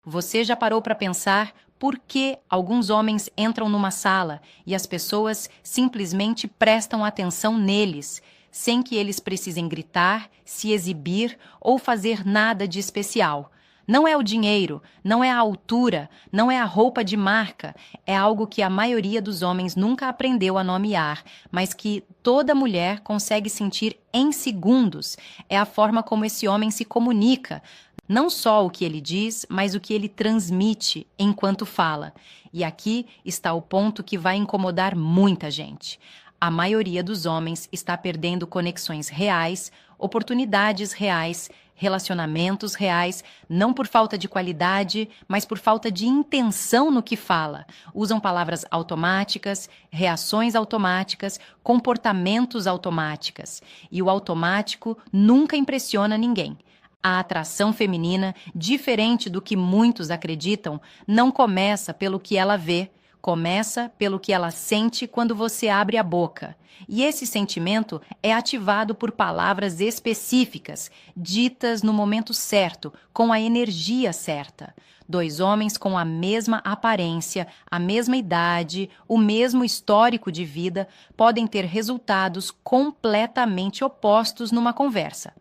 Você já parou para pensar por que alguns homens entram numa sala e as pessoas simplesmente prestam atenção neles, sem que eles precisem gritar, se exibir ou fazer nada de especial? Não é o dinheiro, não é a altura, não é a roupa de marca, é algo que a maioria dos homens nunca aprendeu a nomear, mas que toda mulher consegue sentir em segundos. É a forma como esse homem se comunica. Não só o que ele diz, mas o que ele transmite enquanto fala. E aqui está o ponto que vai incomodar muita gente. A maioria dos homens está perdendo conexões reais, oportunidades reais, relacionamentos reais, não por falta de qualidade, mas por falta de intenção no que fala. Usam palavras automáticas, reações automáticas, comportamentos automáticas. E o automático nunca impressiona ninguém. A atração feminina, diferente do que muitos acreditam, não começa pelo que ela vê, começa pelo que ela sente quando você abre a boca. E esse sentimento é ativado por palavras específicas, ditas no momento certo, com a energia certa. Dois homens com a mesma aparência, a mesma idade, o mesmo histórico de vida podem ter resultados completamente opostos numa conversa.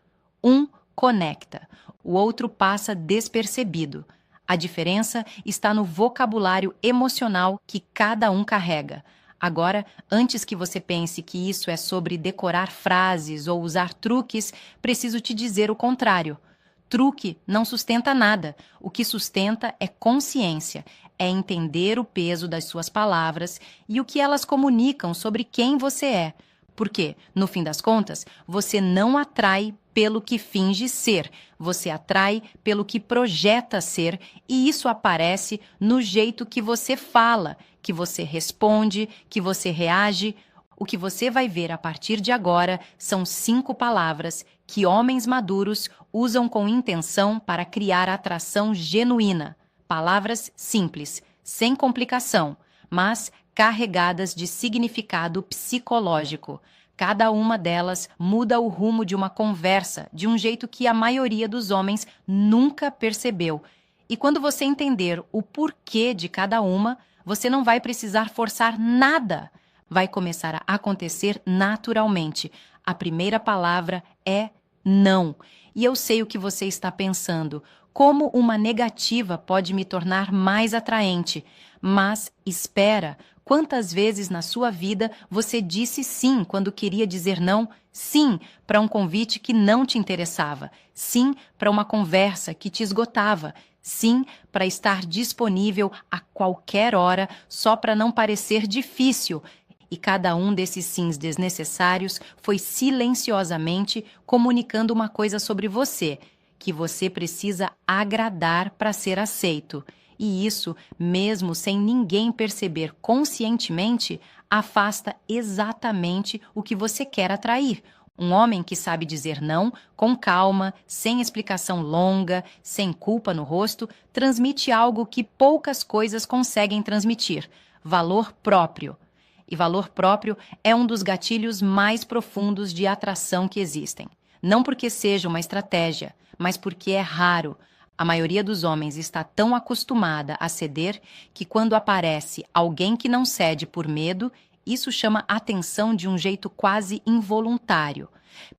Um conecta, o outro passa despercebido. A diferença está no vocabulário emocional que cada um carrega. Agora, antes que você pense que isso é sobre decorar frases ou usar truques, preciso te dizer o contrário. Truque não sustenta nada. O que sustenta é consciência, é entender o peso das suas palavras e o que elas comunicam sobre quem você é. Porque, no fim das contas, você não atrai pelo que finge ser, você atrai pelo que projeta ser, e isso aparece no jeito que você fala, que você responde, que você reage. O que você vai ver a partir de agora são 5 palavras que homens maduros usam com intenção para criar atração genuína. Palavras simples, sem complicação, mas carregadas de significado psicológico. Cada uma delas muda o rumo de uma conversa de um jeito que a maioria dos homens nunca percebeu. E quando você entender o porquê de cada uma, você não vai precisar forçar nada. Vai começar a acontecer naturalmente. A primeira palavra é não. E eu sei o que você está pensando. Como uma negativa pode me tornar mais atraente? Mas espera. Quantas vezes na sua vida você disse sim quando queria dizer não? Sim para um convite que não te interessava. Sim para uma conversa que te esgotava. Sim para estar disponível a qualquer hora só para não parecer difícil. E cada um desses sims desnecessários foi silenciosamente comunicando uma coisa sobre você, que você precisa agradar para ser aceito. E isso, mesmo sem ninguém perceber conscientemente, afasta exatamente o que você quer atrair. Um homem que sabe dizer não, com calma, sem explicação longa, sem culpa no rosto, transmite algo que poucas coisas conseguem transmitir: valor próprio. E valor próprio é um dos gatilhos mais profundos de atração que existem. Não porque seja uma estratégia, mas porque é raro. A maioria dos homens está tão acostumada a ceder que quando aparece alguém que não cede por medo, isso chama atenção de um jeito quase involuntário.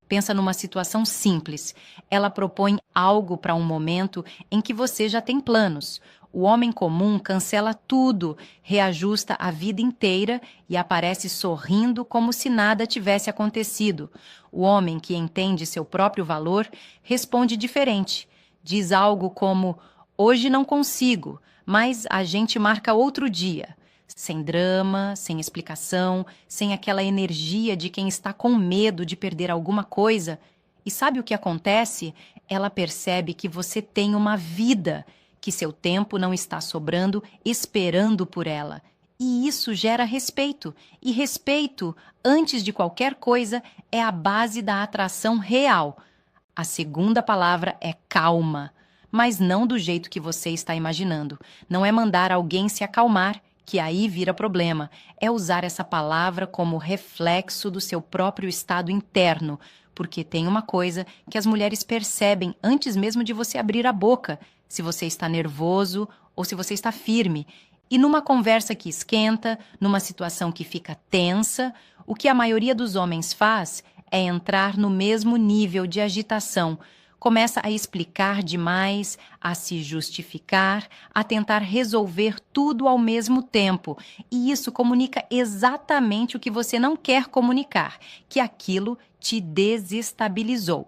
Pensa numa situação simples. Ela propõe algo para um momento em que você já tem planos. O homem comum cancela tudo, reajusta a vida inteira e aparece sorrindo como se nada tivesse acontecido. O homem que entende seu próprio valor responde diferente. Diz algo como: hoje não consigo, mas a gente marca outro dia. Sem drama, sem explicação, sem aquela energia de quem está com medo de perder alguma coisa. E sabe o que acontece? Ela percebe que você tem uma vida, que seu tempo não está sobrando esperando por ela. E isso gera respeito. E respeito, antes de qualquer coisa, é a base da atração real. A segunda palavra é calma, mas não do jeito que você está imaginando. Não é mandar alguém se acalmar, que aí vira problema. É usar essa palavra como reflexo do seu próprio estado interno, porque tem uma coisa que as mulheres percebem antes mesmo de você abrir a boca. se você está nervoso ou se você está firme. E numa conversa que esquenta, numa situação que fica tensa, o que a maioria dos homens faz é entrar no mesmo nível de agitação. Começa a explicar demais, a se justificar, a tentar resolver tudo ao mesmo tempo. E isso comunica exatamente o que você não quer comunicar, que aquilo te desestabilizou.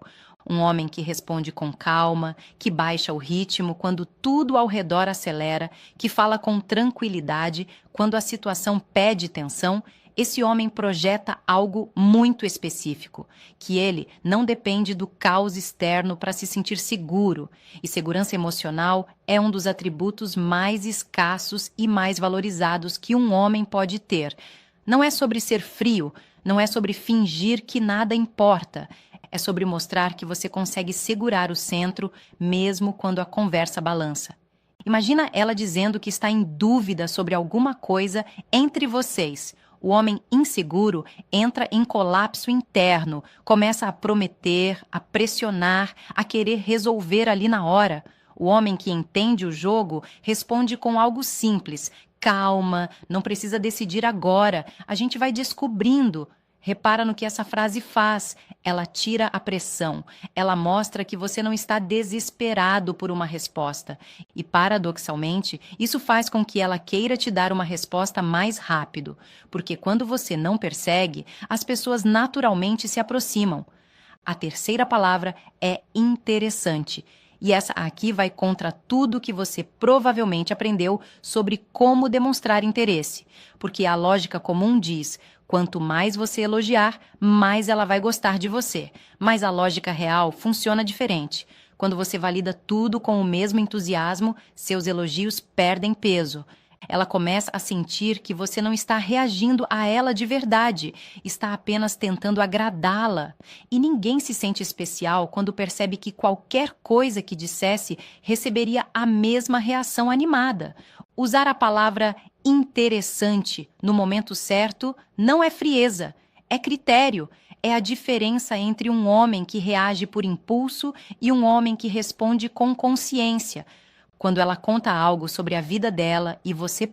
Um homem que responde com calma, que baixa o ritmo quando tudo ao redor acelera, que fala com tranquilidade quando a situação pede tensão, esse homem projeta algo muito específico, que ele não depende do caos externo para se sentir seguro, e segurança emocional é um dos atributos mais escassos e mais valorizados que um homem pode ter. Não é sobre ser frio, não é sobre fingir que nada importa, é sobre mostrar que você consegue segurar o centro mesmo quando a conversa balança. Imagina ela dizendo que está em dúvida sobre alguma coisa entre vocês. O homem inseguro entra em colapso interno, começa a prometer, a pressionar, a querer resolver ali na hora. O homem que entende o jogo responde com algo simples. Calma, não precisa decidir agora, a gente vai descobrindo. Repara no que essa frase faz. Ela tira a pressão. Ela mostra que você não está desesperado por uma resposta. E, paradoxalmente, isso faz com que ela queira te dar uma resposta mais rápido. Porque quando você não persegue, as pessoas naturalmente se aproximam. A terceira palavra é interessante. E essa aqui vai contra tudo que você provavelmente aprendeu sobre como demonstrar interesse. Porque a lógica comum diz: quanto mais você elogiar, mais ela vai gostar de você. Mas a lógica real funciona diferente. Quando você valida tudo com o mesmo entusiasmo, seus elogios perdem peso. Ela começa a sentir que você não está reagindo a ela de verdade, está apenas tentando agradá-la. E ninguém se sente especial quando percebe que qualquer coisa que dissesse receberia a mesma reação animada. Usar a palavra interessante no momento certo não é frieza, é critério. É a diferença entre um homem que reage por impulso e um homem que responde com consciência. Quando ela conta algo sobre a vida dela e você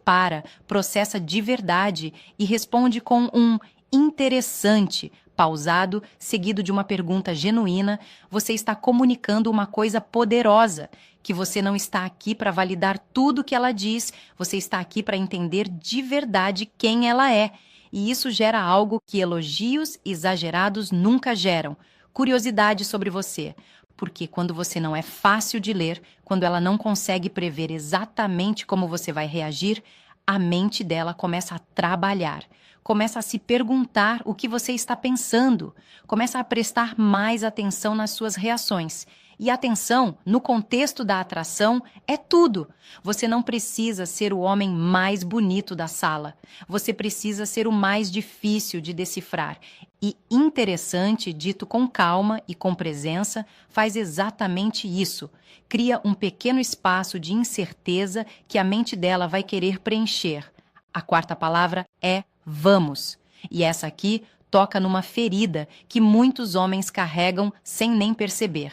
processa de verdade e responde com um interessante, pausado, seguido de uma pergunta genuína, você está comunicando uma coisa poderosa, que você não está aqui para validar tudo que ela diz, você está aqui para entender de verdade quem ela é. E isso gera algo que elogios exagerados nunca geram: curiosidade sobre você. Porque quando você não é fácil de ler, quando ela não consegue prever exatamente como você vai reagir, a mente dela começa a trabalhar, começa a se perguntar o que você está pensando, começa a prestar mais atenção nas suas reações. E atenção, no contexto da atração, é tudo. Você não precisa ser o homem mais bonito da sala. Você precisa ser o mais difícil de decifrar. E interessante, dito com calma e com presença, faz exatamente isso. Cria um pequeno espaço de incerteza que a mente dela vai querer preencher. A quarta palavra é vamos. E essa aqui toca numa ferida que muitos homens carregam sem nem perceber: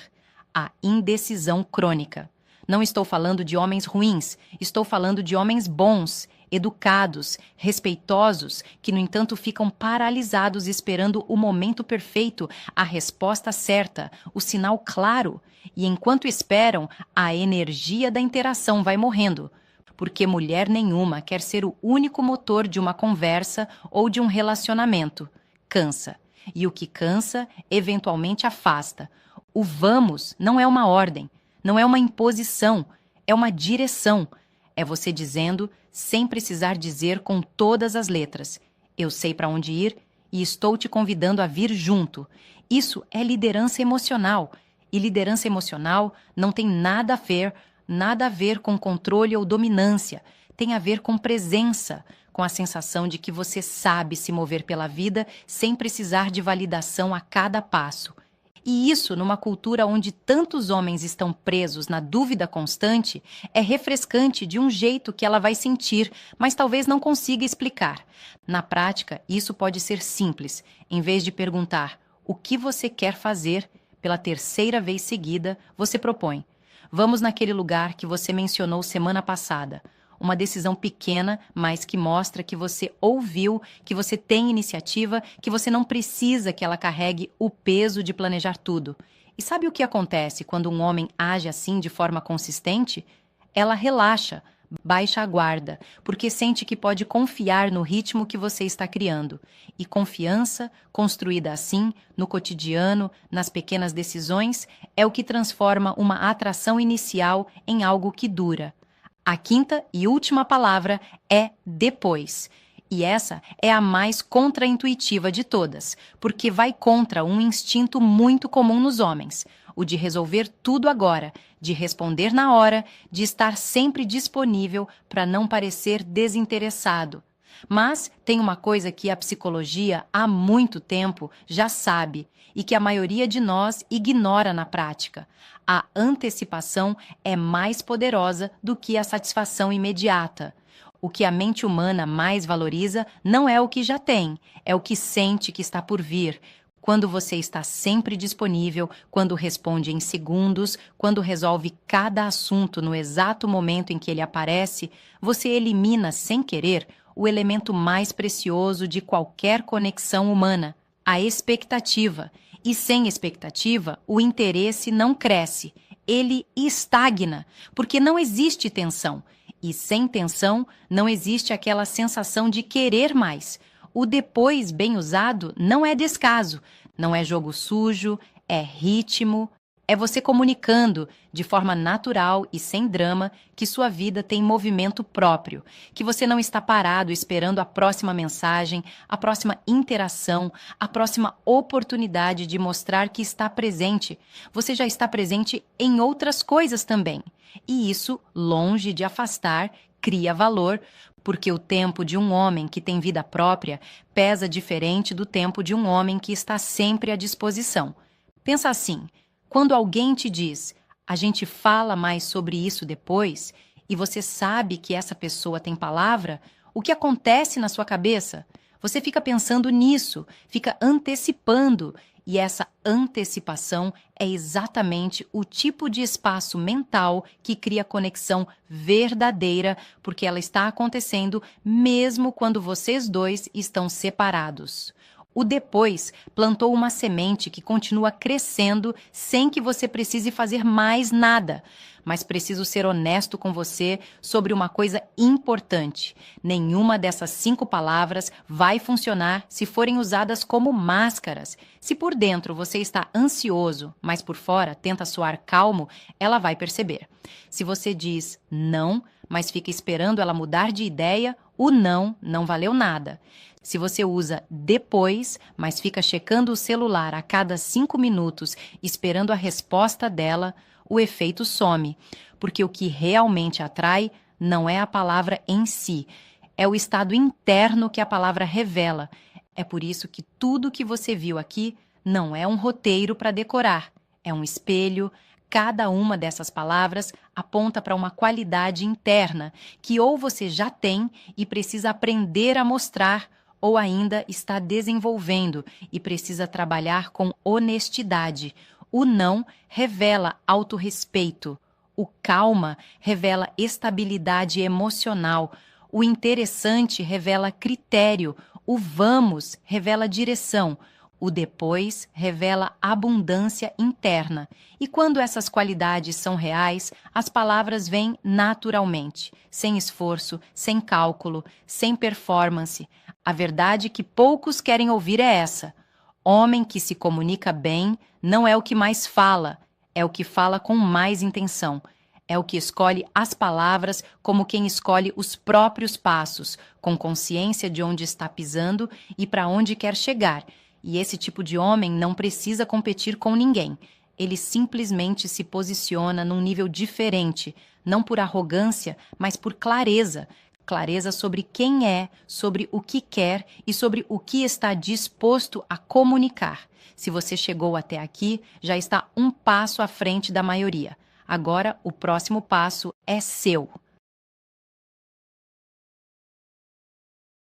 a indecisão crônica. Não estou falando de homens ruins, estou falando de homens bons, educados, respeitosos, que, no entanto, ficam paralisados esperando o momento perfeito, a resposta certa, o sinal claro. E enquanto esperam, a energia da interação vai morrendo. Porque mulher nenhuma quer ser o único motor de uma conversa ou de um relacionamento. Cansa. E o que cansa, eventualmente afasta. O vamos não é uma ordem, não é uma imposição, é uma direção. É você dizendo, sem precisar dizer com todas as letras: eu sei para onde ir e estou te convidando a vir junto. Isso é liderança emocional. E liderança emocional não tem nada a ver com controle ou dominância. Tem a ver com presença, com a sensação de que você sabe se mover pela vida sem precisar de validação a cada passo. E isso, numa cultura onde tantos homens estão presos na dúvida constante, é refrescante de um jeito que ela vai sentir, mas talvez não consiga explicar. Na prática, isso pode ser simples. Em vez de perguntar o que você quer fazer, pela terceira vez seguida, você propõe: Vamos naquele lugar que você mencionou semana passada. Uma decisão pequena, mas que mostra que você ouviu, que você tem iniciativa, que você não precisa que ela carregue o peso de planejar tudo. E sabe o que acontece quando um homem age assim de forma consistente? Ela relaxa, baixa a guarda, porque sente que pode confiar no ritmo que você está criando. E confiança, construída assim, no cotidiano, nas pequenas decisões, é o que transforma uma atração inicial em algo que dura. A quinta e última palavra é depois. E essa é a mais contraintuitiva de todas, porque vai contra um instinto muito comum nos homens, o de resolver tudo agora, de responder na hora, de estar sempre disponível para não parecer desinteressado. Mas tem uma coisa que a psicologia há muito tempo já sabe e que a maioria de nós ignora na prática. A antecipação é mais poderosa do que a satisfação imediata. O que a mente humana mais valoriza não é o que já tem, é o que sente que está por vir. Quando você está sempre disponível, quando responde em segundos, quando resolve cada assunto no exato momento em que ele aparece, você elimina, sem querer, o elemento mais precioso de qualquer conexão humana, a expectativa. E sem expectativa, o interesse não cresce, ele estagna, porque não existe tensão. E sem tensão, não existe aquela sensação de querer mais. O depois bem usado não é descaso, não é jogo sujo, é ritmo, é você comunicando de forma natural e sem drama que sua vida tem movimento próprio, que você não está parado esperando a próxima mensagem, a próxima interação, a próxima oportunidade de mostrar que está presente. Você já está presente em outras coisas também. E isso, longe de afastar, cria valor, porque o tempo de um homem que tem vida própria pesa diferente do tempo de um homem que está sempre à disposição. Pensa assim, quando alguém te diz, a gente fala mais sobre isso depois, e você sabe que essa pessoa tem palavra, o que acontece na sua cabeça? Você fica pensando nisso, fica antecipando, e essa antecipação é exatamente o tipo de espaço mental que cria conexão verdadeira, porque ela está acontecendo mesmo quando vocês dois estão separados. O depois plantou uma semente que continua crescendo sem que você precise fazer mais nada. Mas preciso ser honesto com você sobre uma coisa importante. Nenhuma dessas 5 palavras vai funcionar se forem usadas como máscaras. Se por dentro você está ansioso, mas por fora tenta soar calmo, ela vai perceber. Se você diz não, mas fica esperando ela mudar de ideia, o não valeu nada. Se você usa depois, mas fica checando o celular a cada 5 minutos, esperando a resposta dela, o efeito some, porque o que realmente atrai não é a palavra em si, é o estado interno que a palavra revela. É por isso que tudo que você viu aqui não é um roteiro para decorar, é um espelho. Cada uma dessas palavras aponta para uma qualidade interna que ou você já tem e precisa aprender a mostrar, ou ainda está desenvolvendo e precisa trabalhar com honestidade. O não revela autorrespeito. O calma revela estabilidade emocional. O interessante revela critério. O vamos revela direção. O depois revela abundância interna. E quando essas qualidades são reais, as palavras vêm naturalmente, sem esforço, sem cálculo, sem performance. A verdade que poucos querem ouvir é essa. Homem que se comunica bem não é o que mais fala, é o que fala com mais intenção. É o que escolhe as palavras como quem escolhe os próprios passos, com consciência de onde está pisando e para onde quer chegar. E esse tipo de homem não precisa competir com ninguém. Ele simplesmente se posiciona num nível diferente, não por arrogância, mas por clareza. Clareza sobre quem é, sobre o que quer e sobre o que está disposto a comunicar. Se você chegou até aqui, já está um passo à frente da maioria. Agora, o próximo passo é seu.